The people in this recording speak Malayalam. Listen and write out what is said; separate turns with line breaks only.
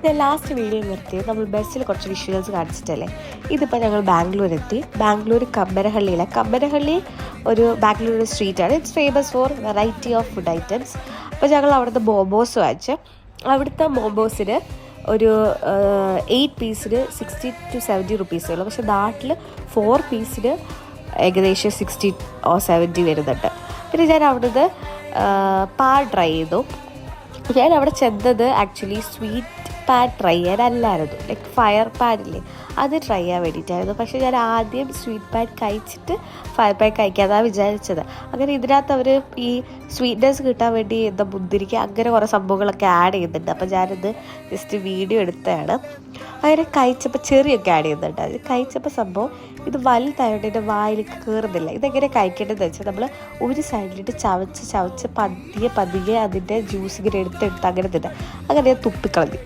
ഞാൻ ലാസ്റ്റ് വീഡിയോ നിർത്തിയത് നമ്മൾ ബസ്സിൽ കുറച്ച് വിഷ്വൽസ് കാണിച്ചിട്ടല്ലേ. ഇതിപ്പോൾ ഞങ്ങൾ ബാംഗ്ലൂർ എത്തി. ബാംഗ്ലൂർ കമ്പനഹള്ളിയിലെ കമ്പനഹള്ളി ഒരു ബാംഗ്ലൂർ സ്ട്രീറ്റാണ്. It's famous for variety of food items. അപ്പോൾ ഞങ്ങൾ അവിടുത്തെ മോമോസ് വാങ്ങിച്ച് അവിടുത്തെ മോമോസിന് ഒരു 8 പീസിന് 60 to 70 റുപ്പീസേ ഉള്ളൂ. പക്ഷേ നാട്ടിൽ 4 പീസിന് ഏകദേശം 60 or 70 വരുന്നുണ്ട്. പിന്നെ ഞാൻ അവിടുന്ന് പാൻ ട്രൈ ചെയ്തു. ഞാൻ അവിടെ ചെന്നത് ആക്ച്വലി സ്വീറ്റ് പാൻ ട്രൈ ചെയ്യാനല്ലായിരുന്നു, ലൈക്ക് ഫയർ പാനില്ലേ അത് ട്രൈ ചെയ്യാൻ വേണ്ടിയിട്ടായിരുന്നു. പക്ഷേ ഞാൻ ആദ്യം സ്വീറ്റ് പാൻ കഴിച്ചിട്ട് ഫയർ പാൻ കഴിക്കാമെന്നാണ് വിചാരിച്ചത്. അങ്ങനെ ഇതിനകത്ത് അവർ ഈ സ്വീറ്റ്നെസ് കിട്ടാൻ വേണ്ടി എന്താ മുന്തിരിക്ക അങ്ങനെ കുറേ സംഭവങ്ങളൊക്കെ ആഡ് ചെയ്യുന്നുണ്ട്. അപ്പോൾ ഞാനിത് ജസ്റ്റ് വീഡിയോ എടുത്തതാണ്. അങ്ങനെ കഴിച്ചപ്പോൾ ചെറിയൊക്കെ ആഡ് ചെയ്യുന്നുണ്ട്. അത് കഴിച്ചപ്പോൾ സംഭവം ഇത് വലുതായതുകൊണ്ട് എൻ്റെ വായിലേക്ക് കയറുന്നില്ല. ഇതെങ്ങനെ കഴിക്കേണ്ടതെന്ന് വെച്ചാൽ നമ്മൾ ഒരു സൈഡിലിട്ട് ചവച്ച് പതിയെ അതിൻ്റെ ജ്യൂസ് ഇങ്ങനെ എടുത്തെടുത്ത് അങ്ങനെ തന്നെ തുപ്പിക്കളഞ്ഞു.